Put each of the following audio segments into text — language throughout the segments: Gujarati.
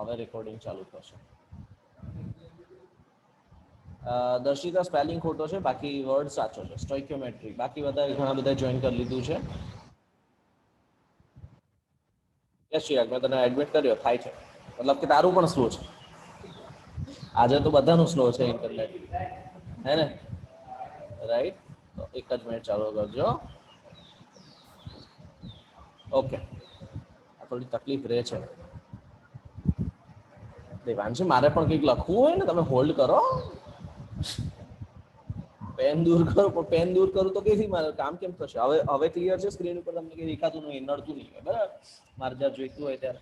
હવે રેકોર્ડિંગ ચાલુ થશે. દર્શિતા સ્પેલિંગ ખોટો છે, બાકી વર્ડ સાચો છે. સ્ટોઇકિયોમેટ્રી બાકી બધા ઘણા બધા જોઈન કરી લીધું છે. યસ ચિરાગ, મેં તને એડમિટ કર્યો. થાય છે મતલબ કે તારું પણ સ્લો છે આજે તો બધાનું સ્લો છે ઇન્ટરનેટ, હે ને? રાઈટ. તો એક જ મિનિટ ચાલુ કરજો. ઓકે, આ થોડી તકલીફ રહે છે. દેવાંશી, મારે પણ કંઈક લખવું હોય ને, તમે હોલ્ડ કરો. પેન દૂર કરો, પણ પેન દૂર કરું તો કઈથી મારે કામ કેમ થશે? હવે ક્લિયર છે સ્ક્રીન ઉપર? તમને કઈ દેખાતું નહીં, નડતું નહીં, બરાબર? મારે જ્યાં જોઈતું હોય ત્યારે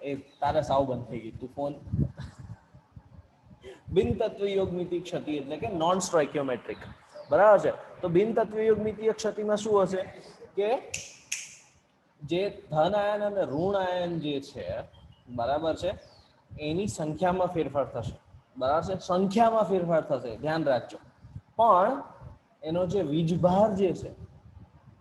એ તારે સાવ બંધ થઈ ગઈ. તું ફોન બિન તત્વયોગમિતિ ક્ષતિ એટલે કે નોન સ્ટોઇકિયોમેટ્રિક, બરાબર છે? તો બિન તત્વયોગમિતીય ક્ષતિમાં શું હશે કે જે ધન આયન અને ઋણ આયન જે છે, બરાબર છે, એની સંખ્યામાં ફેરફાર થશે, બરાબર છે? સંખ્યામાં ફેરફાર થશે, ધ્યાન રાખજો. પણ એનો જે વીજભાર જે છે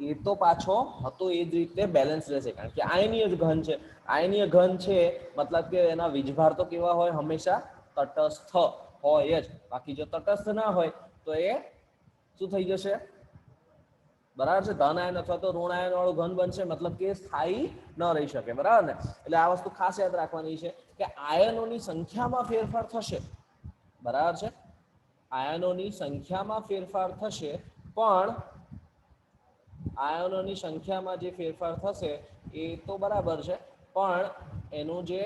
એ તો પાછો હતો એ જ રીતે બેલેન્સ રહેશે, કારણ કે આયનીય જ ઘન છે. આયનીય ઘન છે મતલબ કે એના વીજભાર તો કેવા હોય? હંમેશા તટસ્થ હોય જ. બાકી જો તટસ્થ ના હોય તો એ શું થઈ જશે? બરાબર છે, ધન આયન અથવા તો ઋણ આયન વાળું ઘન બનશે, મતલબ કે સ્થાયી ન રહી શકે, બરાબર ને? એટલે આ વસ્તુ ખાસ યાદ રાખવાની છે કે આયનોની સંખ્યામાં ફેરફાર થશે, બરાબર છે? આયનોની સંખ્યામાં ફેરફાર થશે, પણ આયનોની સંખ્યામાં જે ફેરફાર થશે એ તો બરાબર છે, પણ એનું જે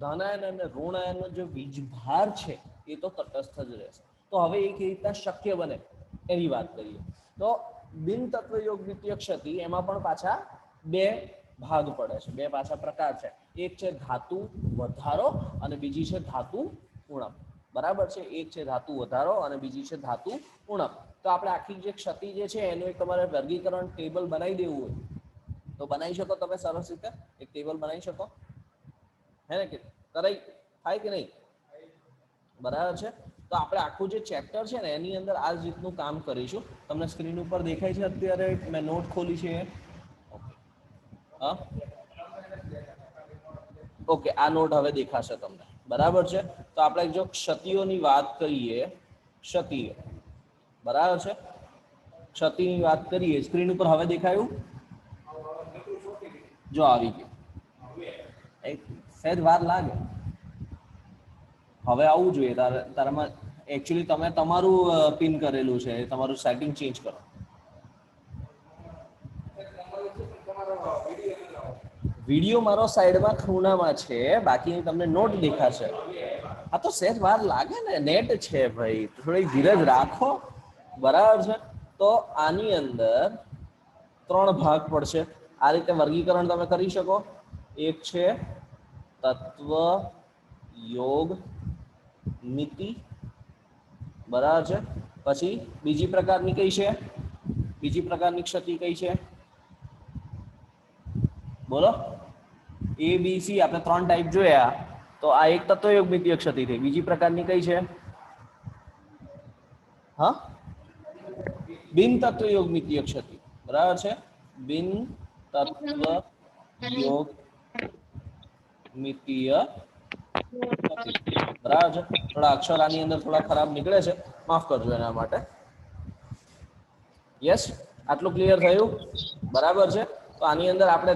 ધન આયન અને ઋણ આયનનો જે વીજભાર છે એ તો તટસ્થ જ રહેશે. તો હવે એ કેવી રીતના શક્ય બને એની વાત કરીએ. તો બિન તત્વયોગમિતીય ક્ષતિ એમાં પણ પાછા બે ભાગ પડે છે, બે પાછા પ્રકાર છે. એક છે ધાતુ વધારો અને બીજી છે ધાતુ ઉણપ, બરાબર છે? એક છે ધાતુ વધારો અને બીજી છે ધાતુ ઉણપ. તો આપણે આખી જે ક્ષતિ જે છે એનું એક તમારે વર્ગીકરણ ટેબલ બનાવી દેવું હોય તો બનાવી શકો તમે સરસ રીતે. એક ટેબલ બનાવી શકો, હે ને? કે કરાઈ થાય કે નહીં? બરાબર છે. તો આપણે આખું જે ચેપ્ટર છે ને એની અંદર આ જ રીતનું કામ કરીશું. તમને સ્ક્રીન ઉપર દેખાય છે અત્યારે? મેં નોટ ખોલી છે. હા, ઓકે, આ નોટ હવે દેખાશે તમને, બરાબર છે? તો આપણે જો ક્ષતિઓની વાત કરીએ, ક્ષતિઓ, બરાબર છે? ક્ષતિની વાત કરીએ, સ્ક્રીન ઉપર હવે દેખાયું? જો આવી ગયું. એક સહેજ વાર લાગે, હવે આવવું જોઈએ. તારામાં એકચ્યુઅલી તમે તમારું પિન કરેલું છે, તમારું સેટિંગ ચેન્જ કરો. વિડીયો મારો સાઈડમાં ખૂણામાં છે, બાકી તમને નોટ દેખાશે. આ તો સહેજ વાર લાગે ને, નેટ છે ભાઈ, થોડી ધીરજ રાખો, બરાબર છે? તો આની અંદર 3 ભાગ પડશે. આ રીતે વર્ગીકરણ તમે કરી શકો. એક છે તત્વ યોગ મિતિ, બરાબર છે? પછી બીજી પ્રકારની કઈ છે? બીજી પ્રકારની ક્ષતિ કઈ છે? બોલો. એ બી સી આપણે 3 ટાઈપ જોયા. તો આ એક તત્વયોગમિતીય ક્ષતિ થઈ. બીજી પ્રકારની કઈ છે? હા, બિન તત્વયોગમિતીય ક્ષતિ, બરાબર છે? બિન તત્વ યોગ મિતીય ક્ષતિ, બરાબર છે? થોડા અક્ષર આની અંદર થોડા ખરાબ નીકળે છે, માફ કરજો એના માટે. યસ, આટલું ક્લિયર થયું? બરાબર છે? તો આની અંદર આપણે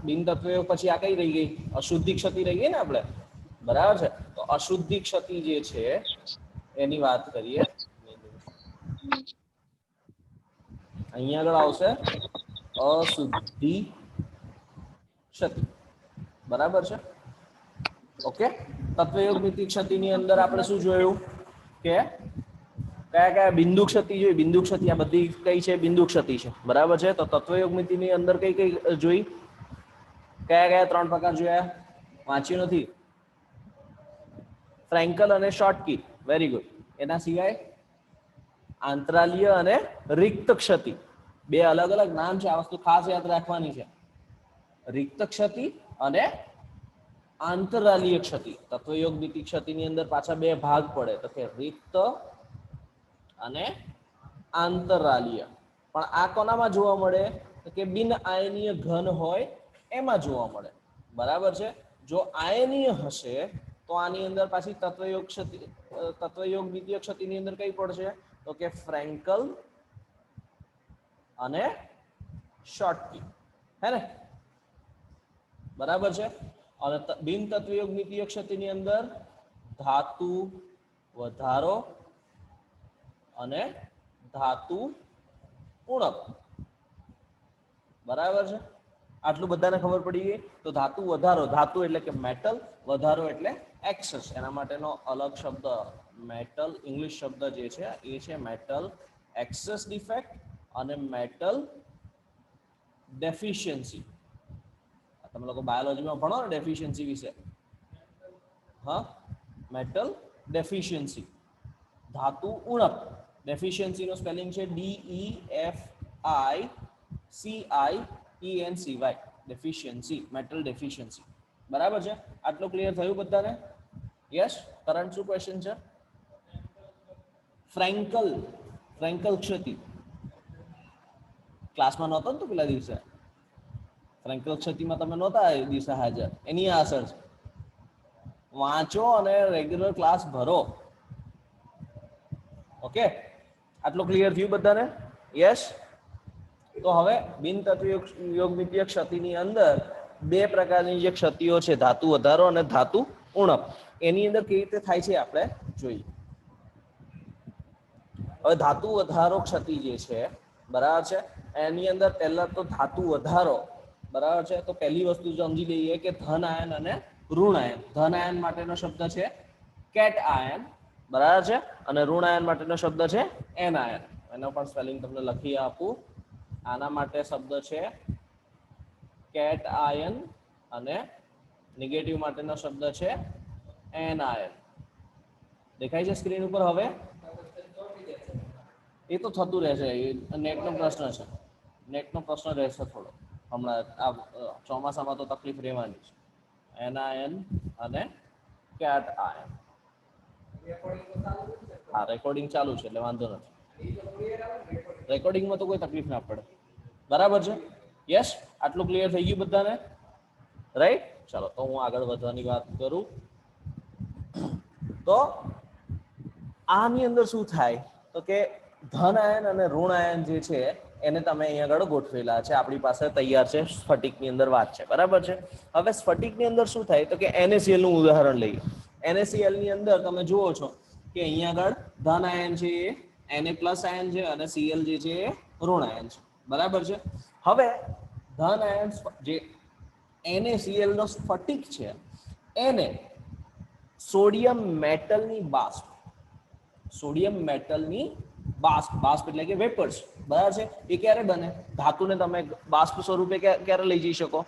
બિન તત્વયોગ પછી આ કઈ રહી ગઈ? અશુદ્ધિ ક્ષતિ રહી ગઈ ને આપણે, બરાબર છે? તો અશુદ્ધિ ક્ષતિ જે છે એની વાત કરીએ. અહીંયા આગળ આવશે અશુદ્ધિ ક્ષતિ, બરાબર છે? ઓકે. તત્વયોગમિતિ ક્ષતિની અંદર આપણે શું જોયું કે કયા કયા બિંદુ ક્ષતિ જોઈ? બિંદુ ક્ષતિ આ બધી કઈ છે? બિંદુ ક્ષતિ છે, બરાબર છે? તો તત્વયોગમિતિની અંદર કઈ કઈ જોઈ? કયા કયા 3 પ્રકાર જોયા? વાંચ્યું નથી? ફ્રેન્કલ અને શોર્ટકી, વેરી ગુડ. એના સિવાય આંતરાલીય અને રિક્ત ક્ષતિ, બે અલગ અલગ નામ છે, આ વસ્તુ ખાસ યાદ રાખવાની છે. રિક્ત ક્ષતિ અને આંતરાલીય ક્ષતિ. તત્વયોગમિતિ ક્ષતિની અંદર પાછા બે ભાગ પડે, તો કે રિક્ત અને આંતરાલીય. પણ આ કોનામાં જોવા મળે? તો કે બિન આયનીય ઘન હોય એમાં જોવા મળે, બરાબર છે? જો આયનીય હશે તો આની અંદર પાછી તત્વયોગ ક્ષતિ તત્વયોગ દ્વિતીય ક્ષતિની અંદર કઈ પડશે તો કે ફ્રેન્કલ અને શોર્ટકી હે ને બરાબર છે અને બિન તત્વયોગ દ્વિતીય ક્ષતિની અંદર ધાતુ વધારો અને ધાતુ ઉણપ બરાબર છે આટલું બધાને ખબર પડી ગઈ તો ધાતુ વધારો ધાતુ એટલે કે મેટલ વધારો એટલે એક્સેસ એના માટેનો અલગ શબ્દ મેટલ ઇંગ્લિશ શબ્દ જે છે એ છે મેટલ એક્સેસ ડિફેક્ટ અને મેટલ ડેફિશિયન્સી તમે લોકો બાયોલોજીમાં ભણો ને ડેફિશિયન્સી વિશે હા મેટલ ડેફિશિયન્સી ધાતુ ઉણપ ડેફિશિયન્સી નો સ્પેલિંગ છે DEFICIENCY ડેફિશિયન્સી મેટલ ડેફિશિયન્સી બરાબર છે આટલું ક્લિયર થયું બધાને યસ કરંટ શું ક્વેશ્ચન છે ફ્રેન્કલ ક્ષતિ ક્લાસમાં નહોતો ને તો પેલા દિવસે ફ્રેન્કલ ક્ષતિમાં તમે નહોતા એ દિવસે હાજર એની આ અસર છે વાંચો અને રેગ્યુલર ક્લાસ ભરો ઓકે આટલું ક્લિયર થયું બધાને યસ તો હવે બિન તત્વયોગમિતીય ક્ષતિની અંદર બે પ્રકારની જે ક્ષતિઓ છે ધાતુ વધારો અને ધાતુ ઉણપ એની અંદર કેવી રીતે થાય છે આપણે જોઈએ હવે ધાતુ વધારો ક્ષતિ જે છે બરાબર છે એની અંદર પહેલા તો ધાતુ વધારો બરાબર છે તો પહેલી વસ્તુ સમજી લઈએ કે ધન આયન અને ઋણ આયન ધન આયન માટેનો શબ્દ છે કેટ આયન બરાબર છે અને ઋણ આયન માટેનો શબ્દ છે એન આયન એનો પણ સ્પેલિંગ તમને લખી આપું આના માટે શબ્દ છે કેટ આયન અને નેગેટિવ માટેનો શબ્દ છે એન આયન દેખાય છે સ્ક્રીન ઉપર હવે એ તો થતું રહેશે નેટનો પ્રશ્ન છે નેટનો પ્રશ્ન રહેશે થોડો હમણાં આ ચોમાસામાં તો તકલીફ રહેવાની છે એન આયન અને કેટ આયન હા રેકોર્ડિંગ ચાલુ છે એટલે વાંધો નથી રેકોર્ડિંગમાં તો કોઈ તકલીફ ના પડે બરાબર છે યસ આટલું ક્લિયર થઈ ગયું બધાને રાઈટ ચાલો તો હું આગળ વધવાની વાત કરું તો આની અંદર શું થાય તો કે ધન આયન અને ઋણ આયન જે છે એને તમે અહીંયા આગળ ગોઠવેલા છે આપણી પાસે તૈયાર છે સ્ફટિકની અંદર વાત છે બરાબર છે હવે સ્ફટિકની અંદર શું થાય તો કે NaCl નું ઉદાહરણ લઈએ NaCl ની અંદર તમે જુઓ છો કે અહીંયા આગળ ધન આયન છે એ Na પ્લસ આયન છે અને Cl જે છે એ ઋણ આયન છે બરાબર છે હવે ધન આયન જે NaCl નો સ્ફટિક છે એને સોડિયમ મેટલની બાષ્પ બાષ્પ એટલે કે વેપર્સ બરાબર છે એ ક્યારે બને ધાતુને તમે બાષ્પ સ્વરૂપે ક્યારે લઈ જઈ શકો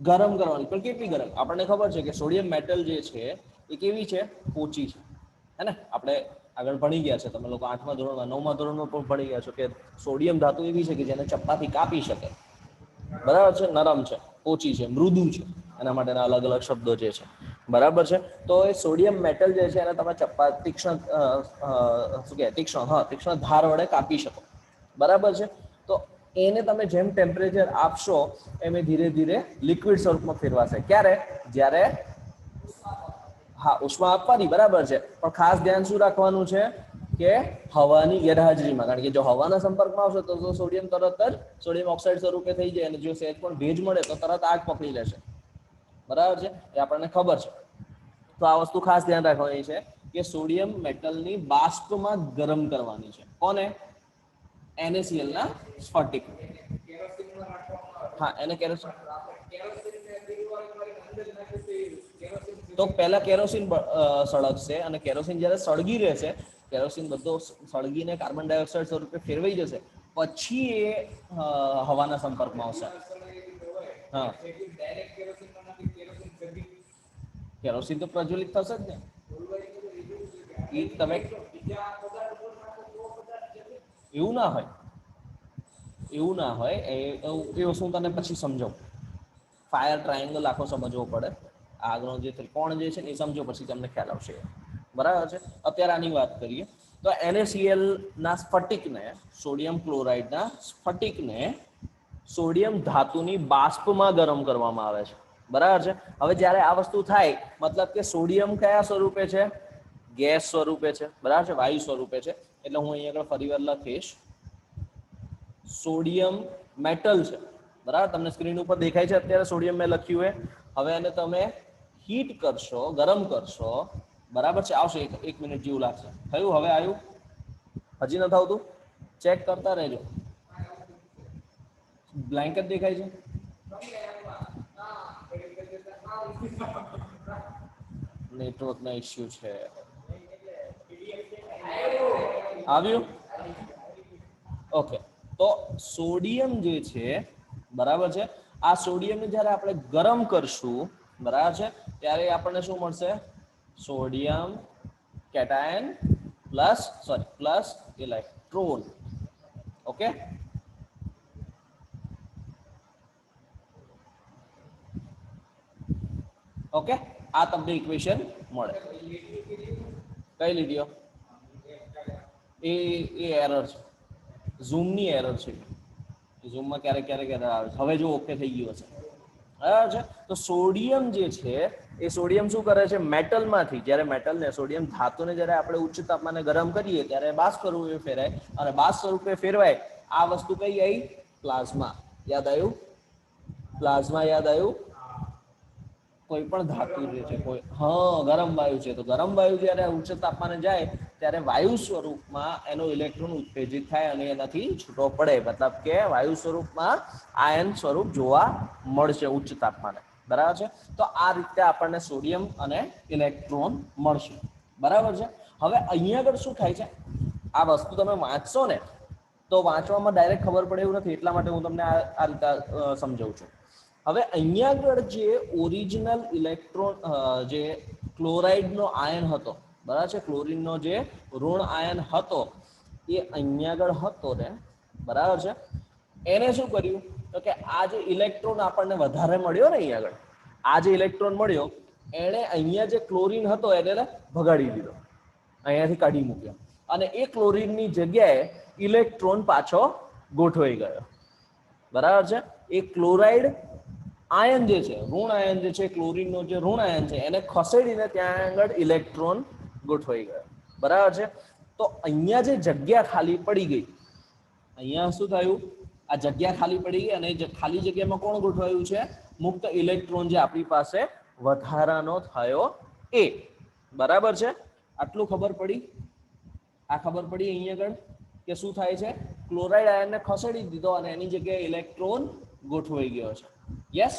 ગરમ કરવાની પણ કેટલી ગરમ આપણને ખબર છે કે સોડિયમ મેટલ જે છે એ કેવી છે પોચી છે હે ને આપણે આગળ ભણી ગયા છે તમે લોકો 8મા ધોરણમાં 9મા ધોરણમાં પણ ભણી ગયા છો કે સોડિયમ ધાતુ એવી છે કે જેને ચપ્પાથી કાપી શકે બરાબર છે નરમ છે પોચી છે મૃદુ છે એના માટેના અલગ અલગ શબ્દો જે છે બરાબર છે તો એ સોડિયમ મેટલ જે છે એને તમે ચપ્પા તીક્ષ્ણ ધાર વડે કાપી શકો બરાબર છે તો એને તમે જેમ ટેમ્પરેચર આપશો એમ ધીરે ધીરે લિક્વિડ સ્વરૂપમાં ફેરવાશે ક્યારે જ્યારે હા ઉષ્મા આપવાની બરાબર છે પણ ખાસ ધ્યાન શું રાખવાનું છે કે હવાની ગેરહાજરીમાં કારણ કે જો હવાના સંપર્કમાં આવશે તો સોડિયમ તરત જ સોડિયમ ઓક્સાઇડ સ્વરૂપે થઈ જાય અને જો સહેજ પણ ભેજ મળે તો તરત આગ પકડી લેશે બરાબર છે એ આપણને ખબર છે તો આ વસ્તુ ખાસ ધ્યાન રાખવાની છે કે સોડિયમ મેટલની બાષ્પમાં ગરમ કરવાની છે કોને NaCl ના સ્ફટિક હા એને કેરોસીન તો પહેલા કેરોસીન સળગશે અને કેરોસીન જ્યારે સળગી રહેશે કેરોસીન બધો સળગીને કાર્બન ડાયોક્સાઇડ સ્વરૂપે ફેરવાઈ જશે પછી એ હવાના સંપર્કમાં આવશે હા કેરોસીન તો પ્રજ્વલિત થશે જ ને એ તમે એવું ના હોય એ વસ્તુ તને પછી સમજાવું ફાયર ટ્રાયંગલ આખો સમજવો પડે આગળનો જે ત્રિકોણ જે છે ને એ સમજો પછી તમને ખ્યાલ આવશે બરાબર છે અત્યારે આની વાત કરીએ તો NaCl ના સ્ફટિકને સોડિયમ ક્લોરાઇડના સ્ફટિકને સોડિયમ ધાતુની બાષ્પમાં ગરમ કરવામાં આવે છે, બરાબર છે. હવે જ્યારે આ વસ્તુ થાય મતલબ કે સોડિયમ કયા સ્વરૂપે છે? ગેસ સ્વરૂપે છે, બરાબર છે, વાયુ સ્વરૂપે છે. એટલે હું અહીંયા આગળ ફરીવાર લખીશ સોડિયમ મેટલ છે, બરાબર. તમને સ્ક્રીન ઉપર દેખાય છે અત્યારે સોડિયમ મેં લખ્યું છે. હવે એને તમે હીટ કરશો, ગરમ કરશો, બરાબર છે. આવશે એક મિનિટ જેવું લાગશે. થયું? હવે આવ્યું? હજી નથી આવતું? ચેક કરતા રહેજો. બ્લેન્કેટ દેખાય છે? નેટવર્કના ઇસ્યુ છે. આવ્યું? ઓકે. તો સોડિયમ જે છે, બરાબર છે, આ સોડિયમને જ્યારે આપણે ગરમ કરશું, બરાબર છે, ત્યારે આપણને શું મળશે? Sodium cation plus electron. Okay. Okay, આ તમને ઇક્વેશન મળે. કઈ લીટીઓ? એ એરર છે, ઝૂમની એરર છે. ઝૂમમાં ક્યારેક એરર આવે છે. હવે જો ઓકે થઈ ગયું હશે, બરાબર છે. તો સોડિયમ જે છે એ સોડિયમ શું કરે છે? મેટલમાંથી, જ્યારે મેટલને સોડિયમ ધાતુને જ્યારે આપણે ઉચ્ચ તાપમાને ગરમ કરીએ ત્યારે બાષ્પ સ્વરૂપે ફેરાય, અને બાષ્પ સ્વરૂપે ફેરવાય આ વસ્તુ કઈ આવી? પ્લાઝ્મા. યાદ આવ્યું? પ્લાઝ્મા યાદ આવ્યું? કોઈ પણ ધાતુ જે છે, કોઈ ગરમ વાયુ છે, તો ગરમ વાયુ જ્યારે ઉચ્ચ તાપમાને જાય ત્યારે વાયુ સ્વરૂપમાં એનો ઇલેક્ટ્રોન ઉત્તેજિત થાય અને એનાથી છૂટો પડે. મતલબ કે વાયુ સ્વરૂપમાં આયન સ્વરૂપ જોવા મળશે ઉચ્ચ તાપમાને, બરાબર છે. તો આ રીતે આપણને સોડિયમ અને ઇલેક્ટ્રોન મળશે, બરાબર છે. હવે અહીંયા આગળ શું થાય છે? આ વસ્તુ તમે વાંચશો ને તો વાંચવામાં ડાયરેક્ટ ખબર પડે એવું નથી, એટલા માટે હું તમને આ રીતે સમજાવું છું. હવે અહીંયા આગળ જે ઓરિજિનલ ઇલેક્ટ્રોન, જે ક્લોરાઇડનો આયન હતો, બરાબર છે, ક્લોરીનનો જે ઋણ આયન હતો એ અહીંયા આગળ હતો ને, બરાબર છે. એને શું કર્યું? તો કે આ જે ઇલેક્ટ્રોન આપણને વધારે મળ્યો ને, અહીંયા આગળ આ જે ઇલેક્ટ્રોન મળ્યો, એણે અહીંયા જે ક્લોરીન હતો એને ભગાડી દીધો, અહીંયાથી કાઢી મૂક્યો, અને એ ક્લોરીનની જગ્યાએ ઇલેક્ટ્રોન પાછો ગોઠવાઈ ગયો, બરાબર છે. એ ક્લોરાઇડ આયન જે છે, ઋણ આયન જે છે, ક્લોરીનનો જે ઋણ આયન છે, એને ખસેડીને ત્યાં આગળ ઇલેક્ટ્રોન ગોઠવાઈ ગયો, બરાબર છે. તો અહીંયા જે જગ્યા ખાલી પડી ગઈ, અહીંયા શું થયું? આ જગ્યા ખાલી પડી ગઈ, અને ખાલી જગ્યામાં કોણ ગોઠવાયું છે? મુક્ત ઇલેક્ટ્રોન જે આપણી પાસે વધારાનો થયો એ, બરાબર છે. આટલું ખબર પડી? આ ખબર પડી અહીંયા આગળ કે શું થાય છે? ક્લોરાઇડ આયનને ખસેડી દીધો અને એની જગ્યાએ ઇલેક્ટ્રોન ગોઠવાઈ ગયો છે. યસ,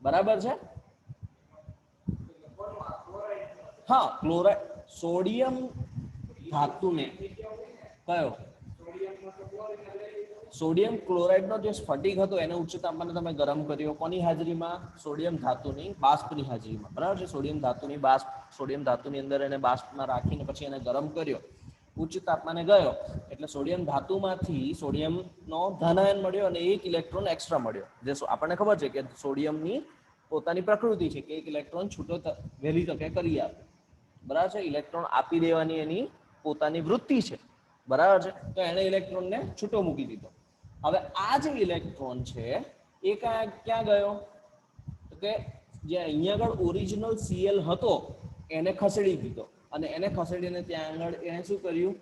બરાબર છે. હા, ક્લોરાઇડ સોડિયમ ધાતુને કયો? સોડિયમ ક્લોરાઇડનો જે સ્ફટિક હતો એને ઉચ્ચ તાપમાને તમે ગરમ કર્યો, કોની હાજરીમાં? સોડિયમ ધાતુની બાષ્પની હાજરીમાં, બરાબર છે. સોડિયમ ધાતુની બાષ્પ, સોડિયમ ધાતુની અંદર એને બાષ્પમાં રાખીને પછી એને ગરમ કર્યો, ઉચ્ચ તાપમાને ગયો, એટલે સોડિયમ ધાતુમાંથી સોડિયમનો ધન આયન મળ્યો અને એક ઇલેક્ટ્રોન એક્સ્ટ્રા મળ્યો. જે આપણને ખબર છે કે સોડિયમની પોતાની પ્રકૃતિ છે કે એક ઇલેક્ટ્રોન છૂટો વહેલી તકે કરી આપે, બરાબર છે. ઇલેક્ટ્રોન આપી દેવાની એની પોતાની વૃત્તિ છે, બરાબર છે. તો એણે ઇલેક્ટ્રોનને છૂટો મૂકી દીધો. હવે આ જે ઇલેક્ટ્રોન છે એ ક્યાં ગયો? તો કે જે અહીંયા આગળ ઓરિજિનલ Cl હતો એને ખસેડી દીધો, અને એને ખસેડીને ત્યાં આગળ એને શું કર્યું?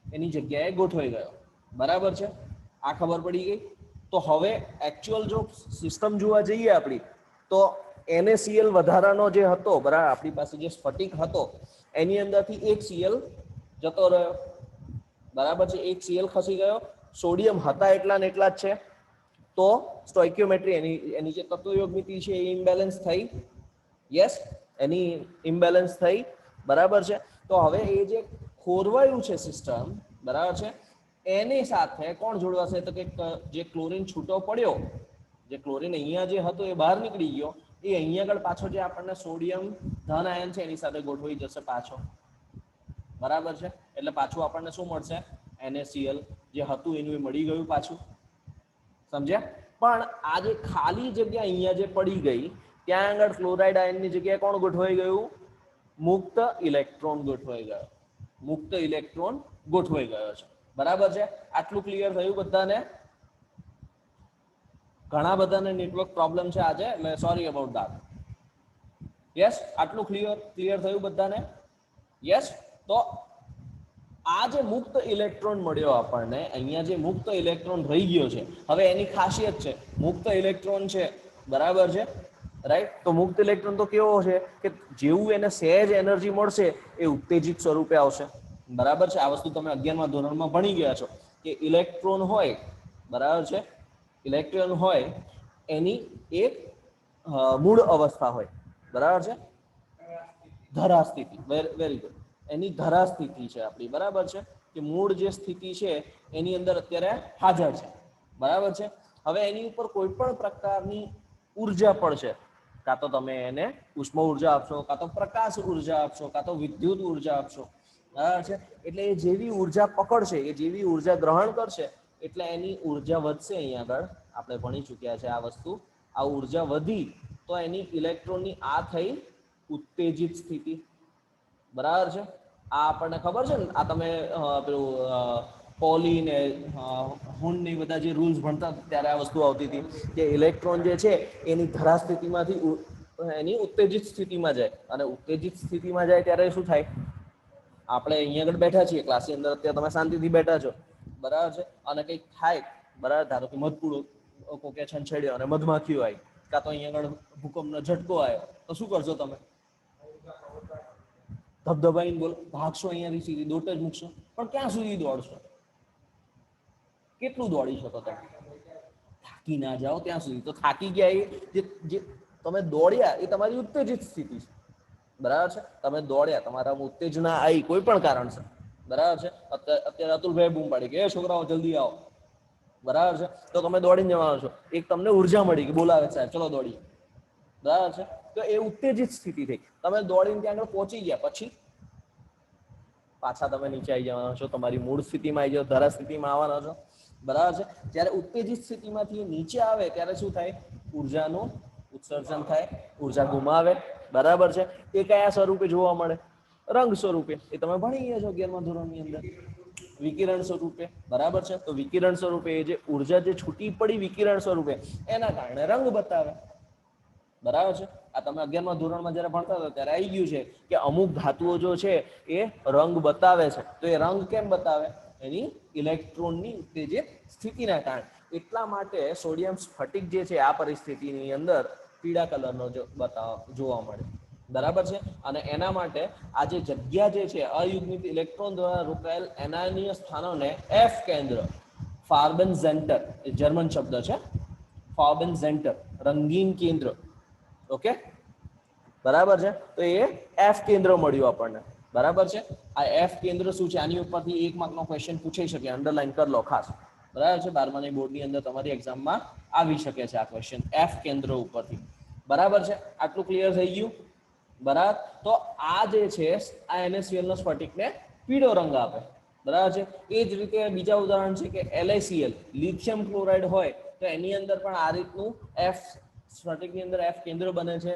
એની જગ્યાએ ગોઠવાઈ ગયો, બરાબર છે. આ ખબર પડી ગઈ. તો હવે એકચ્યુઅલ જો સિસ્ટમ જોવા જઈએ આપણી, તો NaCl વધારાનો જે હતો, બરાબર, આપણી પાસે જે સ્ફટિક હતો એની અંદરથી એક Cl જતો રહ્યો, બરાબર છે. એક Cl ખસી ગયો. સોડિયમ હતા એટલા ને એટલા જ છે, તો સ્ટોઇકિયોમેટ્રી એની જે તત્વયોગમિતિ છે એ ઇમ્બેલેન્સ થઈ. યસ, એની ઇમ્બેલેન્સ થઈ, બરાબર છે. તો હવે એ જે ખોરવાયું છે સિસ્ટમ, બરાબર છે, એની સાથે કોણ જોડવાશે? તો કે જે ક્લોરીન છૂટો પડ્યો, જે ક્લોરીન અહીંયા જે હતો એ બહાર નીકળી ગયો, એ અહીંયા આગળ પાછો જે આપણને સોડિયમ ધન આયન છે એની સાથે ગોઠવાઈ જશે પાછો, બરાબર છે. એટલે પાછું આપણને શું મળશે? NaCl જે હતું એનું મળી ગયું પાછું, સમજ્યા? પણ આ જે ખાલી જગ્યા અહીંયા જે પડી ગઈ ત્યાં આગળ ક્લોરાઇડ આયનની જગ્યાએ કોણ ગોઠવાઈ ગયું? મુક્ત ઇલેક્ટ્રોન ગોઠવાઈ ગયો, મુક્ત ઇલેક્ટ્રોન ગોઠવાઈ ગયો છે, બરાબર છે. આટલું ક્લિયર થયું બધાને? ઘણા બધાને નેટવર્ક પ્રોબ્લેમ છે આજે, એટલે સોરી અબાઉટ ધેટ. યસ, આટલું ક્લિયર થયું બધાને? યસ. તો આ જે મુક્ત ઇલેક્ટ્રોન મળ્યો આપણને, અહીંયા જે મુક્ત ઇલેક્ટ્રોન રહી ગયો છે, હવે એની ખાસિયત છે મુક્ત ઇલેક્ટ્રોન છે, બરાબર છે, રાઈટ? તો મુક્ત ઇલેક્ટ્રોન તો કેવો છે કે જેવું એને સહેજ એનર્જી મળશે એ ઉત્તેજિત સ્વરૂપે આવશે, બરાબર છે? આ વસ્તુ તમે 11મા ધોરણમાં ભણી ગયા છો કે ઇલેક્ટ્રોન હોય, બરાબર છે, ઇલેક્ટ્રોન હોય એની એક મૂળ અવસ્થા હોય, બરાબર છે, ધરા સ્થિતિ, વેરી ગુડ, એની ધરા સ્થિતિ છે આપણી, બરાબર છે, કે મૂળ જે સ્થિતિ છે એની અંદર અત્યારે હાજર છે, બરાબર છે. હવે એની ઉપર કોઈ પણ પ્રકારની ઉર્જા પડશે, કાં તો તમે એને ઉષ્મ ઉર્જા આપશો, કાં તો પ્રકાશ ઉર્જા આપશો, કાં તો વિદ્યુત ઉર્જા આપશો, બરાબર છે. એટલે એ જેવી ઉર્જા પકડશે, એ જેવી ઉર્જા ગ્રહણ કરશે, એટલે એની ઉર્જા વધશે. અહીંયા આગળ આપણે ભણી ચૂક્યા છે આ વસ્તુ. આ ઉર્જા વધી તો એની ઇલેક્ટ્રોનની આ થઈ ઉત્તેજિત સ્થિતિ, બરાબર છે. આ આપણને ખબર છે ને, આ તમે પેલું પોલી ને હુન ને બધા જે રૂલ્સ ભણતા ત્યારે આ વસ્તુ આવતી હતી કે ઇલેક્ટ્રોન જે છે એની ધરા સ્થિતિમાંથી એની ઉત્તેજિત સ્થિતિમાં જાય, અને ઉત્તેજિત સ્થિતિમાં જાય ત્યારે શું થાય? આપણે અહીંયા આગળ બેઠા છીએ ક્લાસની અંદર, અત્યારે તમે શાંતિથી બેઠા છો, બરાબર છે, અને કંઈક થાય, બરાબર, ધારો કે મધપૂડો કોકે છંછેડ્યો અને મધમાખીઓ આવી, કાં તો અહીંયા આગળ ભૂકંપનો ઝટકો આવ્યો, તો શું કરશો તમે? ધબધબાઈને બોલો, ભાગશો, અહીંયાથી સીધી દોટ જ મૂકશો, પણ ક્યાં સુધી દોડશો? કેટલું દોડી શકો તમે? થાકી ના જાઓ ત્યાં સુધી. તો થાકી ગયા એ જે તમે દોડ્યા એ તમારી ઉત્તેજિત સ્થિતિ છે, બરાબર છે. તમે દોડ્યા, તમારા ઉત્તેજના આવી કોઈ પણ કારણસર, બરાબર છે. અત્યારે અતુલભાઈ બૂમ પાડી કે એ છોકરાઓ જલ્દી આવો, બરાબર છે, તો તમે દોડીને જવાના છો. એક તમને ઉર્જા મળી કે બોલાવે સાહેબ, ચલો દોડીએ, બરાબર છે. તો એ ઉત્તેજિત સ્થિતિ થઈ. તમે દોડીને ત્યાં આગળ પહોંચી ગયા પછી પાછા તમે નીચે આવી જવાના છો, તમારી મૂળ સ્થિતિમાં આવી જાઓ, ધરા સ્થિતિમાં આવવાના છો, બરાબર છે. જ્યારે ઉત્તેજિત સ્થિતિમાંથી નીચે આવે ત્યારે શું થાય? ઉર્જાનું ઉત્સર્જન થાય, ઉર્જા ગુમાવે, બરાબર છે. એ કયા સ્વરૂપે જોવા મળે? રંગ સ્વરૂપે. એ તમે ભણી ગયા છો 11મા ધોરણની અંદર, વિકિરણ સ્વરૂપે, બરાબર છે. તો વિકિરણ સ્વરૂપે એ જે ઉર્જા જે છૂટી પડી વિકિરણ સ્વરૂપે, એના કારણે રંગ બતાવે, બરાબર છે. આ તમે 11મા ધોરણમાં જયારે ભણતા હતા ત્યારે આવી ગયું છે કે અમુક ધાતુઓ જો છે એ રંગ બતાવે છે. તો એ રંગ કેમ બતાવે? એની ઇલેક્ટ્રોનની ઉત્તેજિત સ્થિતિના કારણે. એટલા માટે સોડિયમ સ્ફટિક જે છે આ પરિસ્થિતિની અંદર પીળા કલરનો જોવા મળે, બરાબર છે. અને એના માટે આ જે જગ્યા જે છે અયુગ્મિત ઇલેક્ટ્રોન દ્વારા રોકાયેલ એનાયનીય સ્થાનોને એફ કેન્દ્ર, ફાર્બન ઝેન્ટર, એ જર્મન શબ્દ છે, ફાર્બન ઝેન્ટર, રંગીન કેન્દ્ર, ઓકે, બરાબર છે. તો એ એફ કેન્દ્ર મળ્યું આપણને, બરાબર છે. આ એફ કેન્દ્ર શું છે? આની ઉપરથી 1 માર્કનો ક્વેશ્ચન પૂછાઈ શકે, અંડરલાઈન કરી લો ખાસ, બરાબર છે. 12માની બોર્ડની અંદર તમારી એક્ઝામમાં આવી શકે છે આ ક્વેશ્ચન એફ કેન્દ્ર ઉપરથી, બરાબર છે. આટલું ક્લિયર થઈ ગયું, બરાબર. તો આ જે છે આ NaCl નો સ્ફટિકને પીળો રંગ આપે, બરાબર છે. એ જ રીતે બીજા ઉદાહરણ છે કે LaCl, લિથિયમ ક્લોરાઇડ હોય તો એની અંદર પણ આ રીતનું એફ સ્ફટિકની અંદર એફ કેન્દ્ર બને છે,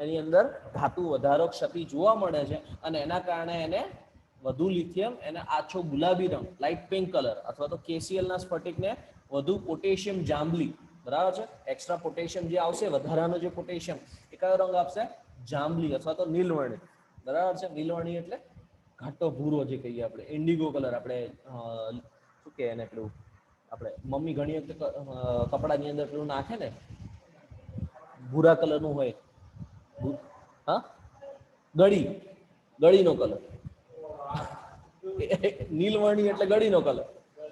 એની અંદર ધાતુ વધારો ક્ષતિ જોવા મળે છે, અને એના કારણે એને વધુ લિથિયમ, એને આછો ગુલાબી રંગ, લાઇટ પિંક કલર, અથવા તો KCl ના સ્ફટિકને વધુ પોટેશિયમ જાંબલી, બરાબર છે. એક્સ્ટ્રા પોટેશિયમ જે આવશે, વધારાનો જે પોટેશિયમ, એ કયો રંગ આપશે? જાંબલી અથવા તો નીલવર્ણી, બરાબર છે. નીલવર્ણી એટલે ઘાટો ભૂરો જે કહીએ આપણે, ઇન્ડિગો કલર, આપણે શું કહે એને, પેલું આપણે મમ્મી ઘણી વખત કપડાની અંદર પેલું નાખે ને, ભૂરા કલરનું હોય, હા, ગળીનો કલર, નીલવર્ણી એટલે ગળીનો કલર,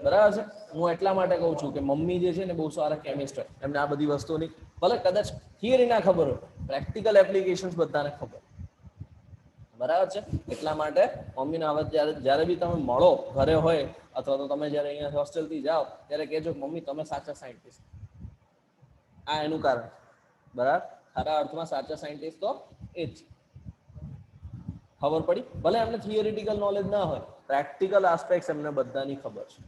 બરાબર છે. હું એટલા માટે કહું છું કે મમ્મી જે છે ને બહુ સારા કેમિસ્ટ હોય, એમને આ બધી વસ્તુની ભલે કદાચ થિયરી ના ખબર હોય, પ્રેક્ટિકલ એપ્લિકેશન્સ બધાને ખબર, બરાબર છે. એટલા માટે મમ્મીને હવે જ્યારે બી તમે મળો, ઘરે હોય અથવા તો તમે જ્યારે અહીંયા હોસ્ટેલથી જાઓ ત્યારે કહેજો મમ્મી તમે સાચા સાયન્ટિસ્ટ. આ એનું કારણ, બરાબર. ખરા અર્થમાં સાચા સાયન્ટિસ્ટ તો એ જ. ખબર પડી? ભલે એમને થિયરિટિકલ નોલેજ ના હોય, પ્રેક્ટિકલ આસ્પેક્ટ એમને બધાની ખબર છે,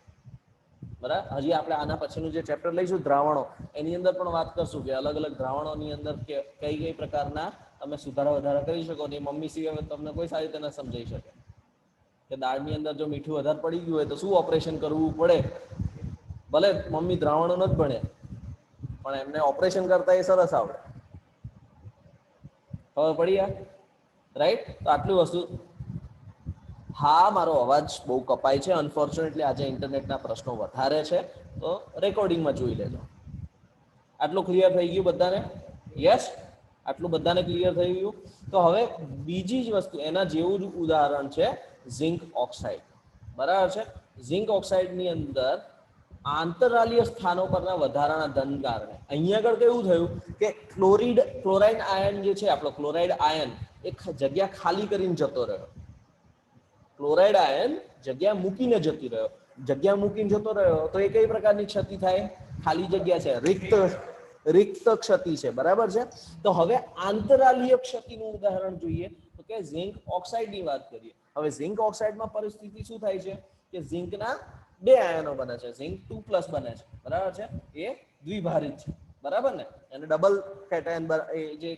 બરાબર. હજી આપણે આના પછીનું જે ચેપ્ટર લઈશું દ્રાવણો, એની અંદર પણ વાત કરશું કે અલગ અલગ દ્રાવણોની અંદર કઈ કઈ પ્રકારના તમે સુધારા વધારા કરી શકો. ને મમ્મી સિવાય તમને કોઈ સારી રીતે ન સમજાઈ શકે કે દાળની અંદર જો મીઠું વધારે પડી ગયું હોય તો શું ઓપરેશન કરવું પડે. ભલે મમ્મી દ્રાવણો ન જ ભણે, પણ એમને ઓપરેશન કરતા એ સરસ આવડે. ખબર પડી આ? રાઈટ? તો આટલી વસ્તુ. હા, મારો અવાજ બહુ કપાય છે. અનફોર્ચ્યુનેટલી આજે ઇન્ટરનેટના પ્રશ્નો વધારે છે, તો રેકોર્ડિંગમાં જોઈ લેજો. આટલું ક્લિયર થઈ ગયું બધાને? યસ? આટલું બધાને ક્લિયર થઈ ગયું? તો હવે બીજી જ વસ્તુ, એના જેવું જ ઉદાહરણ છે ઝિંક ઓક્સાઇડ. બરાબર છે? ઝિંક ઓક્સાઇડની અંદર આંતરાલીય સ્થાનો પરના વધારાના ધન કારણે અહીંયા આગળ કેવું થયું કે ક્લોરાઇડ આયન જે છે, આપણો ક્લોરાઇડ આયન એ જગ્યા ખાલી કરીને જતો રહ્યો. ક્લોરાઇડ આયન જગ્યા મૂકીને જગ્યા મૂકીને જતો રહ્યો, તો એ કઈ પ્રકારની ક્ષતિ થાય? ખાલી જગ્યા છે, રિક્ત ક્ષતિ છે. બરાબર છે? તો હવે આંતરાલીય ક્ષતિનું ઉદાહરણ જોઈએ તો કે ઝિંક ઓક્સાઇડની વાત કરીએ. હવે ઝિંક ઓક્સાઇડમાં પરિસ્થિતિ શું થાય છે કે ઝિંકના 2 આયનો બને છે, ઝિંક 2+ બને છે. બરાબર છે? એ દ્વિભારિત છે. બરાબર ને? એને ડબલ કેટાયન, જે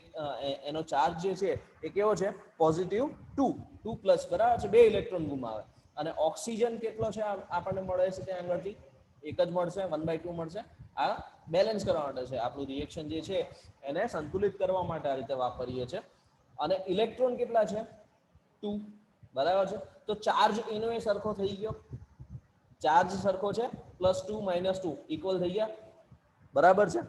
એનો ચાર્જ જે છે એ કેવો છે? +2. બરાબર છે? 2 ઇલેક્ટ્રોન ગુમાવે. અને ઓક્સિજન કેટલો છે આપણને મળે છે ત્યાં આગળથી? એક જ મળશે, 1/2 મળશે. આ બેલેન્સ કરવા માટે છે, આપણું રિએક્શન જે છે એને સંતુલિત કરવા માટે આ રીતે વાપરીએ છીએ. અને ઇલેક્ટ્રોન કેટલા છે? 2. બરાબર છે? તો ચાર્જ એનો એ સરખો થઈ ગયો. ચાર્જ સરખો છે, +2 -2 ઇક્વલ થઈ ગયા. બરાબર છે?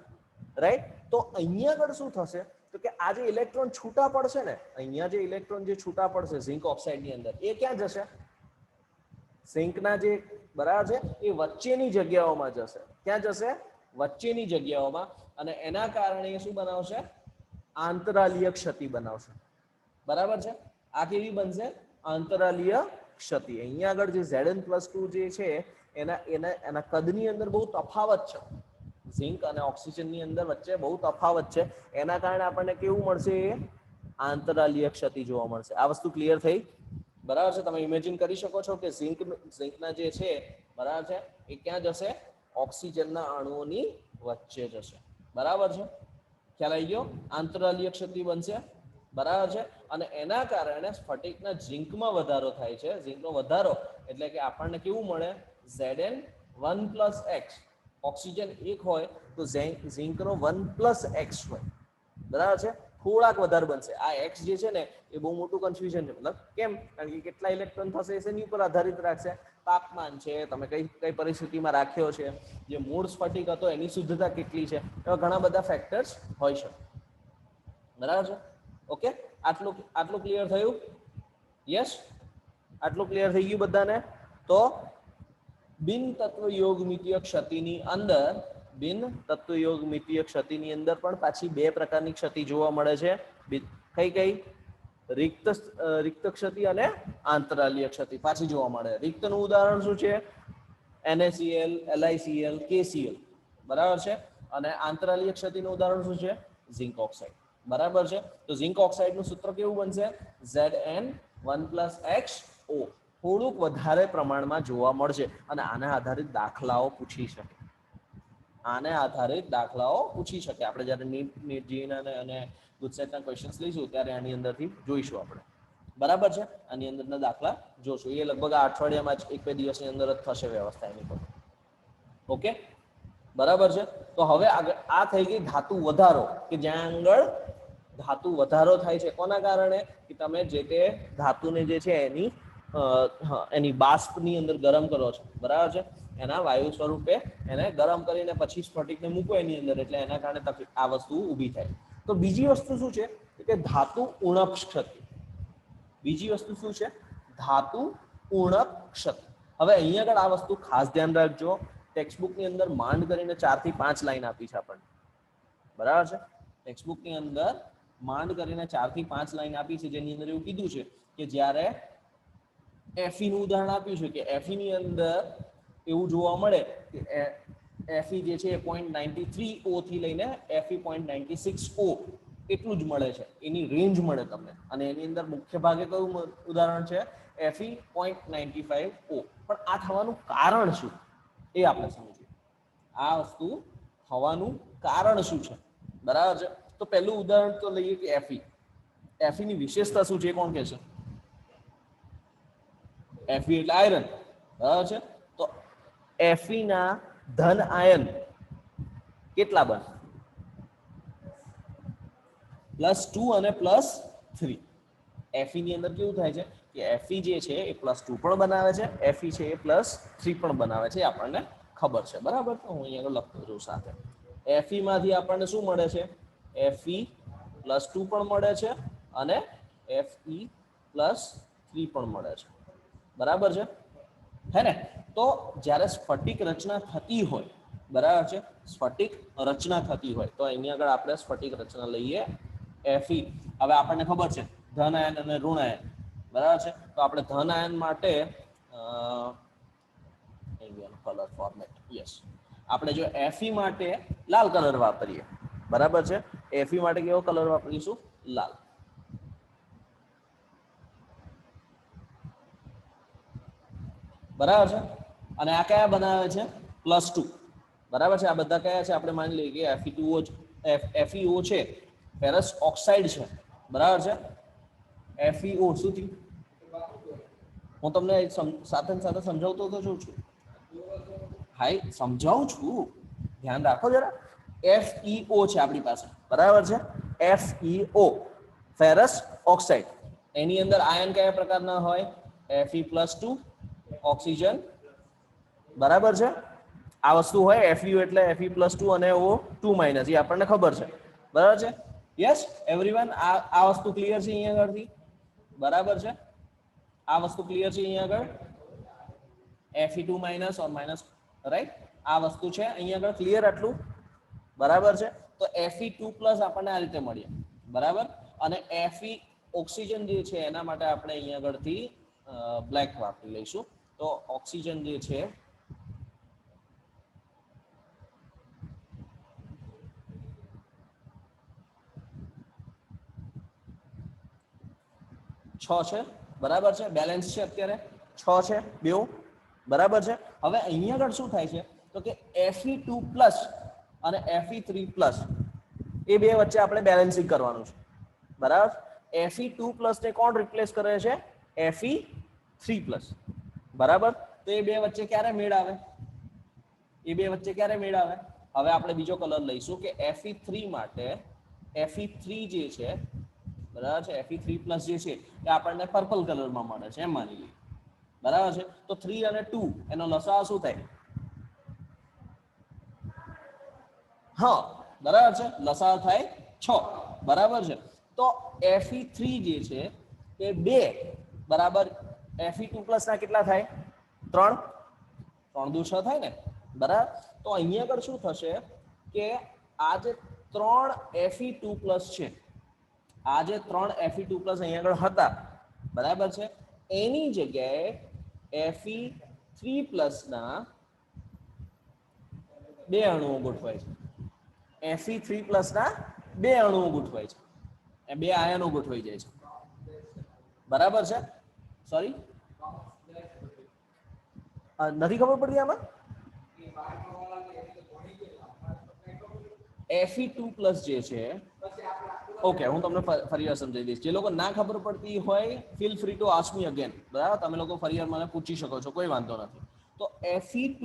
રાઈટ? તો અહીંયા આગળ શું થશે તો કે આ જે ઇલેક્ટ્રોન છૂટા પડશે ને, અહીંયા જે ઇલેક્ટ્રોન જે છૂટા પડશે ઝિંક ઓક્સાઇડની અંદર, એ ક્યાં જશે? ઝિંકના જે, બરાબર છે, એ વચ્ચેની જગ્યાઓમાં જશે. ક્યાં જશે? વચ્ચેની જગ્યાઓમાં. અને એના કારણે શું બનાવશે? આંતરાલીય ક્ષતિ બનાવશે. બરાબર છે? આ કેવી બનશે? આંતરાલીય ક્ષતિ. અહીંયા આગળ જે Zn+2 જે છે એના કદની અંદર બહુ તફાવત છે. ઝિંક અને ઓક્સિજનની અંદર વચ્ચે બહુ તફાવત છે. એના કારણે આપણને કેવું મળશે? આંતરાલીય ક્ષતિ જોવા મળશે. આ વસ્તુ ક્લિયર થઈ? બરાબર છે? તમે ઇમેજિન કરી શકો છો કે ઝિંકના જે છે, બરાબર છે, એ ક્યાં જશે? ઓક્સિજનના અણુઓની વચ્ચે જશે. બરાબર છે? ખ્યાલ આવી ગયો? આંતરાલીય ક્ષતિ બનશે. બરાબર છે? અને એના કારણે સ્ફટિકના ઝિંકમાં વધારો થાય છે. ઝિંકનો વધારો એટલે કે આપણને કેવું મળે? Zn1+x. ઓક્સિજન 1 હોય તો ઝિંકનો 1+x હોય. બરાબર છે? થોડાક વધારે બનશે. આ x જે છે ને એ બહુ મોટું કન્ફ્યુઝન છે. મતલબ કેમ? કારણ કે કેટલા ઇલેક્ટ્રોન થશે એની ઉપર આધારિત રાખશે. તાપમાન છે, તમે કઈ પરિસ્થિતિમાં રાખ્યો છે, જે મૂળ સ્ફટિક હતો એની શુદ્ધતા કેટલી છે, એવા ઘણા બધા ફેક્ટર્સ હોય છે. બરાબર છે? ઓકે? આટલું ક્લિયર થયું? યસ? આટલું ક્લિયર થઈ ગયું બધાને? તો બિન તત્વયોગમિતીય ક્ષતિની અંદર પણ પાછી 2 પ્રકારની ક્ષતિ જોવા મળે છે. કઈ? રિક્ત ક્ષતિ અને આંતરાલીય ક્ષતિ પાછી જોવા મળે. રિક્તનું ઉદાહરણ શું છે? NaCl, LiCl, KCl. બરાબર છે? અને આંતરાલીય ક્ષતિનું ઉદાહરણ શું છે? Zinc oxide. બરાબર છે? તો ઝિંક ઓક્સાઇડનું સૂત્ર કેવું બનશે? Zn1+xO. થોડુંક વધારે પ્રમાણમાં જોવા મળશે. અને આના આધારિત દાખલાઓ પૂછી શકે. આપણે જ્યારે નીટ જીના અને ગુજસેટના ક્વેશ્ચન્સ લઈશું ત્યારે આની અંદરથી જોઈશું આપણે. બરાબર છે? આની અંદરના દાખલા જોશું. એ લગભગ આ અઠવાડિયામાં જ 1-2 દિવસની અંદર જ થશે વ્યવસ્થા એની પર. ઓકે? બરાબર છે? તો હવે આ થઈ ગઈ ધાતુ વધારો, કે જ્યાં આગળ ધાતુ વધારો થાય છે. કોના કારણે? કે તમે જે તે ધાતુને જે છે એની બાષ્પની અંદર ગરમ કરો છો. બરાબર છે? એના વાયુ સ્વરૂપે એને ગરમ કરીને પછી સ્ફટિકને મૂકો એની અંદર, એટલે એના કારણે આ વસ્તુ ઊભી થાય. તો બીજી વસ્તુ શું છે કે ધાતુ ઉણપ ક્ષતિ. બીજી વસ્તુ શું છે? ધાતુ ઉણપ ક્ષતિ. હવે અહીંયા આગળ આ વસ્તુ ખાસ ધ્યાન રાખજો. ટેક્સ્ટબુકની અંદર માંડ કરીને 4 થી 5 લાઈન આપી છે આપણને. બરાબર છે? ટેક્સ્ટબુકની અંદર માંડ કરીને 4 થી 5 લાઈન આપી છે, જેની અંદર એવું કીધું છે કે જ્યારે Fe નું ઉદાહરણ આપ્યું છે કે Fe ની અંદર એવું જોવા મળે કે Fe જે છે એ 0.93O થી લઈને Fe 0.96O એટલું જ મળે છે. એની રેન્જ મળે તમને. અને એની અંદર મુખ્ય ભાગે કયું ઉદાહરણ છે? Fe 0.95O. પણ આ થવાનું કારણ શું એ આપણે સમજીએ. આ વસ્તુ થવાનું કારણ શું છે? બરાબર છે? તો પહેલું ઉદાહરણ તો લઈએ કે Fe ની વિશેષતા શું છે? કોણ કહેશે? Fe એટલે આયરન. બરાબર છે? તો Fe ના ધન આયન કેટલા બને? +2 અને +3. Fe ની અંદર કેવું થાય છે કે Fe જે છે એ +2 પણ બનાવે છે, Fe છે એ +3 પણ બનાવે છે, આપણને ખબર છે, બરાબર. તો હું અહીંયા લખતો છું સાથે. Fe માંથી આપણને શું મળે છે? Fe +2 પણ મળે છે અને Fe +3 પણ મળે છે, બરાબર છે, હે ને? તો જ્યારે સ્ફટિક રચના થતી હોય, બરાબર છે, સ્ફટિક રચના થતી હોય તો અહીંયા આગળ આપણે સ્ફટિક રચના લઈએ Fe. હવે આપણને ખબર છે ધન આયન અને ઋણ આયન, બરાબર છે. તો આપણે ધન આયન માટે કલર ફોર્મેટ, યસ, આપણે જો Fe માટે લાલ કલર વાપરીએ, બરાબર છે. Fe માટે કેવો કલર વાપરીશું? લાલ. બરાબર છે. અને આ કયા બનાવે છે? +2. બરાબર છે. આ બધા કયા છે? આપણે માની લઈએ કે FeO છે, ફેરસ ઓક્સાઇડ છે, બરાબર છે. FeO શું થયું? હું તમને સાથે સાથે સમજાવતો તો છું. હાઈ, સમજાવું છું, ધ્યાન રાખો જરા. FeO છે આપણી પાસે, બરાબર છે. FeO, ferrous oxide. એની અંદર આયન કયા પ્રકારના હોય? Fe+2, ઓક્સિજન, બરાબર છે. આ વસ્તુ હોય FeO એટલે Fe+2 અને O2- એ આપણને ખબર છે, બરાબર છે. યસ એવરીવન, આ વસ્તુ ક્લિયર છે અહીંયા આગળથી? બરાબર છે. આ વસ્તુ ક્લિયર છે અહીંયા આગળ? Fe2- or minus, right? આ વસ્તુ છે અહીંયા આગળ ક્લિયર આટલું? બરાબર છે. તો Fe2+ આપણને આ રીતે મળ્યા, બરાબર. અને Fe ઓક્સિજન જે છે એના માટે આપણે અહીંયા આગળથી બ્લેક વાપરી લઈશું. તો ઓક્સિજન જે છે છ છે, બરાબર છે. બેલેન્સ છે, અત્યારે 6 છે બેઉ, બરાબર છે. હવે અહીંયા આગળ શું થાય છે તો કે Fe2+ અને Fe3+ એ બે વચ્ચે આપણે બેલેન્સિંગ કરવાનું છે, બરાબર. Fe2+ ને કોણ રિપ્લેસ કરે છે? Fe3+, બરાબર. તો એ બે વચ્ચે ક્યારે મેળ આવે? એ બે વચ્ચે ક્યારે મેળ આવે? હવે આપણે બીજો કલર લઈશું કે Fe3 માટે Fe3 જે છે, બરાબર છે, Fe3+ જે છે એ આપણને પર્પલ કલરમાં મળે છે, એમ માની લઈએ, બરાબર છે. તો 3 અને 2 એનો લસાઅ શું થાય? હા, બરાબર છે, લસાઅ થાય 6, બરાબર છે. તો Fe3 જે છે એ 2 બરાબર Fe2+ ના કેટલા થાય? 3, 3 દુ 6 થાય ને, બરાબર. તો અહીંયા આગળ શું થશે કે આ જે 3 Fe2+ છે, આ જે 3 Fe2+ અહીંયા આગળ હતા, બરાબર છે, એની જગ્યાએ Fe3+ ના 2 અણુઓ ગોઠવાય છે. Fe3+ ના 2 અણુઓ ગોઠવાય છે, એ 2 આયનો ગોઠવાઈ જાય છે, બરાબર છે. સોરી, નથી ખબર પડતી આમાં? Fe2+ જે છે, ઓકે, હું તમને ફરી વાર સમજાવી દઈશ. જે લોકો ના ખબર પડતી હોય, feel free to ask me again, બરાબર. તમે લોકો ફરી વાર મને પૂછી શકો છો, કોઈ વાંધો નથી. તો Fe2+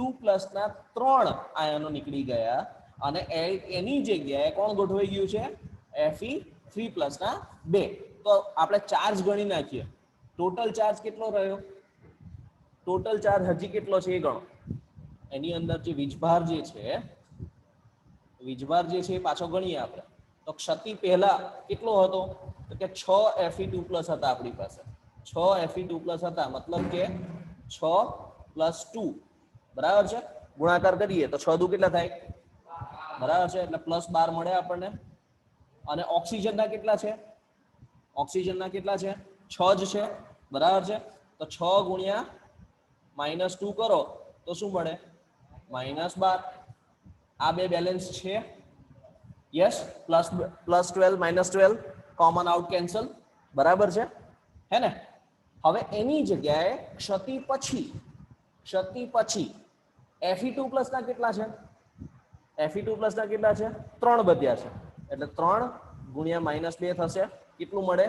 ના 3 આયનો નીકળી ગયા અને એની જગ્યાએ કોણ ગોઠવાઈ ગયું છે? Fe3+ ના 2. તો આપણે ચાર્જ ગણી નાખીએ. ટોટલ ચાર્જ કેટલો રહ્યો? ટોટલ ચાર્જ હજી કેટલો છે એ ગણો. એની અંદર જે વીજભાર જે છે, વીજભાર જે છે એ પાછો ગણીએ આપણે. તો ક્ષતિ પહેલા કેટલો હતો? તો કે 6 Fe2+ હતા આપણી પાસે. 6 Fe2+ હતા, મતલબ કે 6 + 2, બરાબર છે. ગુણાકાર કરીએ તો 6 દુ કેટલા થાય? બરાબર છે, એટલે +12 મળે આપણને. અને ઓક્સિજનના કેટલા છે? ઓક્સિજનના કેટલા છે? 6 જ છે, બરાબર છે. તો 6 ગુણ્યા -2 કરો તો શું મળે? -12. આ બે બેલેન્સ છે, યસ. +12 -12 કોમન આઉટ, કેન્સલ, બરાબર છે, હે ને? હવે એની જગ્યાએ ક્ષતિ પછી Fe2+ ના કેટલા છે? Fe2+ ના કેટલા છે? 3 વધ્યા છે, એટલે 3 ગુણ્યા -2 થશે, કેટલું મળે?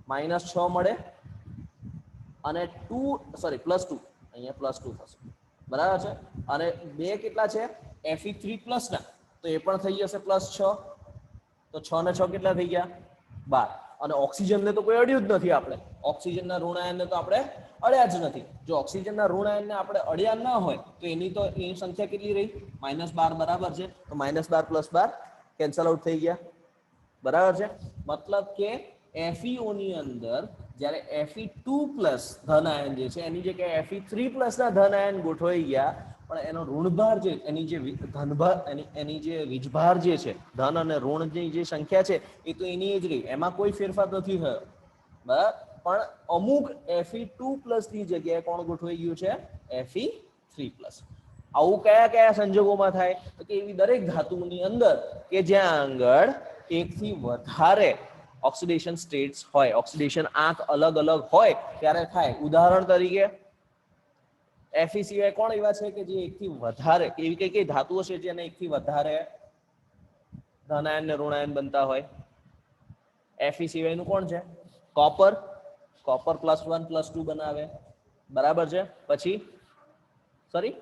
-6 મળે. અને +2, અહીંયા +2 થશે, બરાબર છે. અને 2 કેટલા છે? Fe3+ ના, તો એ પણ થઈ જશે +6. તો 6 ને 6 કેટલા થઈ ગયા? 12 અને ઓક્સિજનને તો કોઈ અડ્યું જ નથી આપણે ઓક્સિજનના ઋણ આયનને તો આપણે અડ્યા જ નથી જો ઓક્સિજનના ઋણ આયનને આપણે અડ્યા ન હોય તો એની સંખ્યા કેટલી રહી -12 બરાબર છે તો -12 + 12 કેન્સલ આઉટ થઈ ગયા બરાબર છે મતલબ કે FeO ની અંદર જ્યારે Fe2+ ધન આયન જે છે એની જગ્યાએ Fe3+ ના ધન આયન ગોઠવાઈ ગયા પણ એનો ઋણભાર જે એની જે ધનભાર એની જે વીજભાર જે છે ધન અને ઋણની જે સંખ્યા છે એ તો એની જ રહી એમાં કોઈ ફેરફાર નથી થયો બરાબર પણ અમુક Fe2+ ની જગ્યાએ કોણ ગોઠવાઈ ગયું છે Fe3+ આવું કયા કયા સંજોગોમાં થાય તો કે એવી દરેક ધાતુની અંદર કે જ્યાં આગળ એકથી વધારે ઓક્સિડેશન સ્ટેટ્સ હોય ઓક્સિડેશન આંક અલગ અલગ હોય ત્યારે થાય ઉદાહરણ તરીકે Fe સિવાય કોણ એવા છે કે જે એકથી વધારે એવી કઈ કઈ ધાતુઓ છે જેને એકથી વધારે ધન આયન ને ઋણ આયન બનતા હોય Fe સિવાયનું કોણ છે કોપર +1 +2 બનાવે બરાબર છે પછી સોરી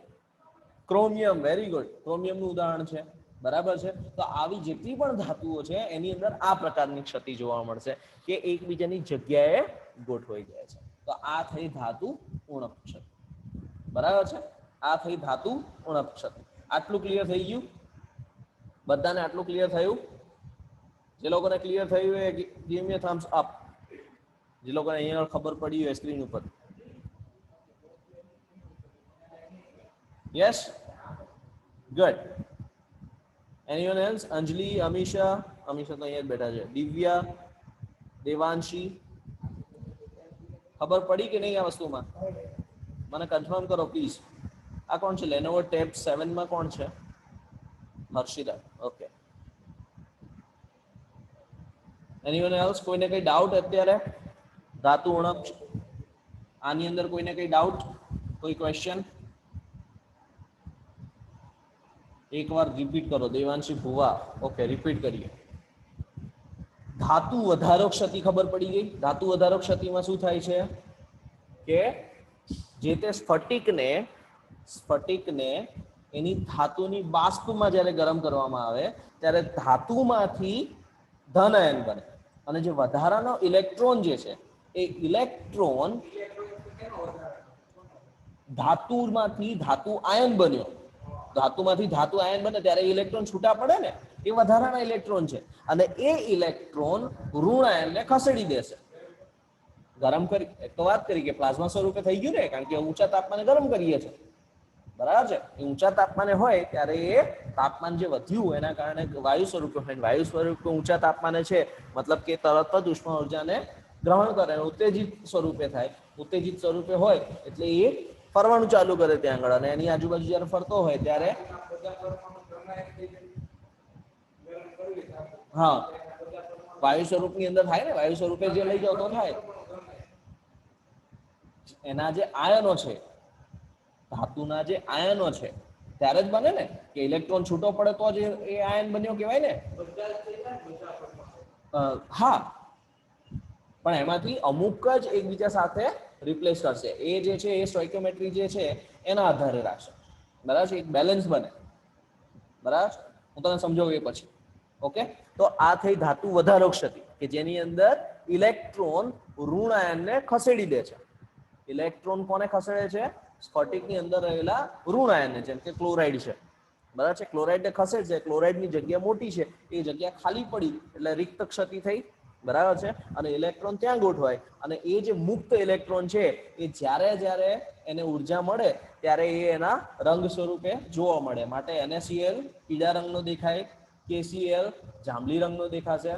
ક્રોમિયમ વેરી ગુડ ક્રોમિયમનું ઉદાહરણ છે બરાબર છે તો આવી જેટલી પણ ધાતુઓ છે એની અંદર આ પ્રકારની ક્ષતિ જોવા મળશે કે એકબીજાની જગ્યાએ ગોઠવાઈ જાય છે તો આ થઈ ધાતુ ઉણપ ક્ષતિ બરાબર છે આ થઈ ધાતુ ઉણપ ક્ષતિ આટલું ક્લિયર થઈ ગયું બધાને આટલું ક્લિયર થયું જે લોકોને ક્લિયર થયું એ ગીવ મી અ થમ્સ અપ જે લોકોને અહીંયા ખબર પડી હોય સ્ક્રીન ઉપર યસ ગુડ એનીવન એલ્સ અંજલિ અમીશા તો અહીંયા જ બેઠા છે દિવ્યા દેવાંશી ખબર પડી કે નહીં આ વસ્તુમાં મને કન્ફર્મ કરો પ્લીઝ આ કોણ છે લેનોવો ટેબ 7 માં કોણ છે હર્ષિતા ઓકે એનીવન એલ્સ કોઈને કઈ ડાઉટ અત્યારે ધાતુ ઉણપ આની અંદર કોઈને કઈ ડાઉટ કોઈ ક્વેશ્ચન એકવાર રિપીટ કરો દેવાંશી ભુવા ઓકે રિપીટ કરીએ ધાતુ વધારો ક્ષતિ ખબર પડી ગઈ ધાતુ વધારો ક્ષતિમાં શું થાય છે કે જે તે સ્ફટિકને એની ધાતુની બાષ્પમાં જ્યારે ગરમ કરવામાં આવે ત્યારે ધાતુમાંથી ધન આયન બને અને જે વધારાનો ઇલેક્ટ્રોન જે છે એ ઇલેક્ટ્રોન ધાતુમાંથી ધાતુ આયન બન્યો ધાતુમાંથી ધાતુ આયન બને ત્યારે ઇલેક્ટ્રોન છૂટા પડે ને એ વધારાના ઇલેક્ટ્રોન છે અને એ ઇલેક્ટ્રોન ઋણ આયનને ખસેડી દેશે ગરમ કરી એક તો વાત કરી કે પ્લાઝ્મા સ્વરૂપે થઈ ગયું ને કારણ કે ઊંચા તાપમાને ગરમ કરીએ છીએ બરાબર છે એ ઊંચા તાપમાને હોય ત્યારે એ તાપમાન જે વધ્યું એના કારણે વાયુ સ્વરૂપે હોય વાયુ સ્વરૂપે ઊંચા તાપમાને છે મતલબ કે તરત જ ઉષ્મા ઉર્જાને ગ્રહણ કરે ઉત્તેજિત સ્વરૂપે થાય ઉત્તેજિત સ્વરૂપે હોય એટલે એ ફરવાનું ચાલુ કરે ત્યાં આગળ અને એની આજુબાજુ જ્યારે ફરતો હોય ત્યારે હા વાયુ સ્વરૂપની અંદર થાય ને વાયુ સ્વરૂપે જે લઈ જાવ તો થાય એના જે આયનો છે ધાતુના જે આયનો છે ત્યારે જ બને ને કે ઇલેક્ટ્રોન છૂટો પડે તો જ એ આયન બન્યો કહેવાય ને હા પણ એમાંથી અમુક જ એકબીજા સાથે રિપ્લેસ કરશે એ જે છે એ સ્ટોઇકિયોમેટ્રી જે છે એના આધારે રાખશે બરાબર છે એક બેલેન્સ બને બરાબર હું તમને સમજાવું એ પછી ઓકે તો આ થઈ ધાતુ વધારો ક્ષતિ કે જેની અંદર ઇલેક્ટ્રોન ઋણ આયનને ખસેડી દે છે ઇલેક્ટ્રોન કોને ખસેડે છે સ્ફટિકની અંદર રહેલા ઋણ આયનને જેમ કે ક્લોરાઇડ છે બરાબર છે ક્લોરાઇડને ખસેડશે ક્લોરાઇડની જગ્યા મોટી છે એ જગ્યા ખાલી પડી એટલે રિક્ત ક્ષતિ થઈ બરાબર છે અને ઇલેક્ટ્રોન ત્યાં ગોઠવાય અને એ જે મુક્ત ઇલેક્ટ્રોન છે એ જ્યારે એને ઉર્જા મળે ત્યારે એ એના રંગ સ્વરૂપે જોવા મળે માટે NaCl પીળા રંગનો દેખાય KCl જાંબલી રંગનો દેખાશે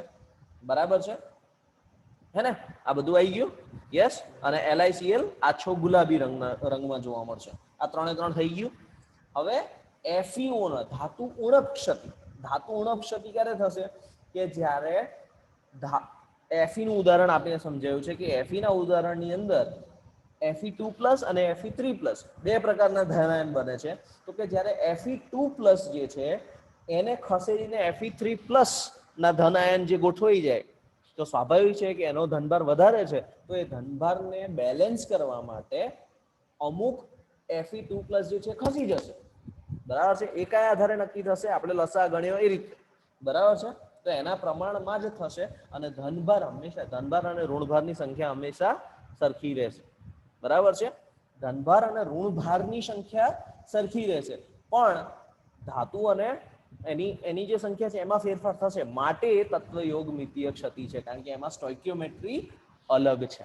બરાબર છે હે ને આ બધું આવી ગયું યસ અને LiCl આછો ગુલાબી રંગમાં જોવા મળશે આ ત્રણે ત્રણ થઈ ગયું હવે FeO ના ધાતુ ઉણપ ક્ષતિ ક્યારે થશે કે જ્યારે Fe નું ઉદાહરણ આપીને સમજાયું છે કે Fe ના ઉદાહરણની અંદર Fe2+ અને Fe3+ બે પ્રકારના ધન આયન બને છે તો કે જ્યારે Fe2+ જે છે એને ખસેડીને Fe3+ ના ધન આયન જે ગોઠવાઈ જાય તો સ્વાભાવિક છે કે એનો ધનભાર વધારે છે તો એ ધનભારને બેલેન્સ કરવા માટે અમુક Fe2+ જે છે ખસી જશે બરાબર છે એ કયા આધારે નક્કી થશે આપણે લસા ગણ્યો એ રીતે બરાબર છે તો એના પ્રમાણમાં જ થશે અને ધનભાર હંમેશા ધનભાર અને ઋણભારની સંખ્યા હંમેશા સરખી રહેશે. બરાબર છે? ધનભાર અને ઋણભારની સંખ્યા સરખી રહેશે, પણ ધાતુ અને એની જે સંખ્યા છે એમાં ફેરફાર થશે, માટે તત્વયોગમિતીય ક્ષતિ છે, કારણ કે એમાં સ્ટોઇકિયોમેટ્રી અલગ છે.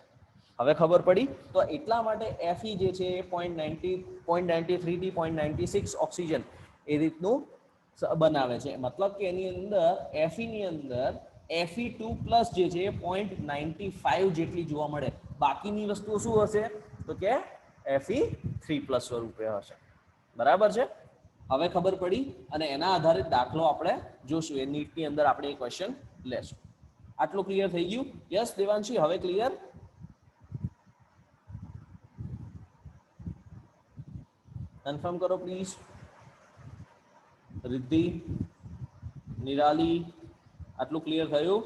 હવે ખબર પડી? તો એટલા માટે Fe જે છે એ 0.93 થી 0.96 ઓક્સિજન એ રીતનું બનાવે છે. મતલબ કે એની અંદર Fe ની અંદર Fe2+ જે છે એ 0.95 જેટલી જોવા મળે. બાકીની વસ્તુઓ શું હશે? તો કે Fe3+ સ્વરૂપે હશે. બરાબર છે? હવે ખબર પડી? અને એના આધારિત દાખલો આપણે જોશું. એ નીટની અંદર આપણે એ ક્વેશ્ચન લેશું. આટલું ક્લિયર થઈ ગયું? યસ દેવાંશી, હવે ક્લિયર? કન્ફર્મ કરો પ્લીઝ. રિદ્ધિ, નિરાલી, આટલું ક્લિયર થયું?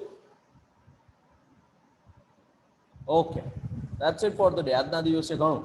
Okay, that's it for the day. આજના દિવસે ઘણું.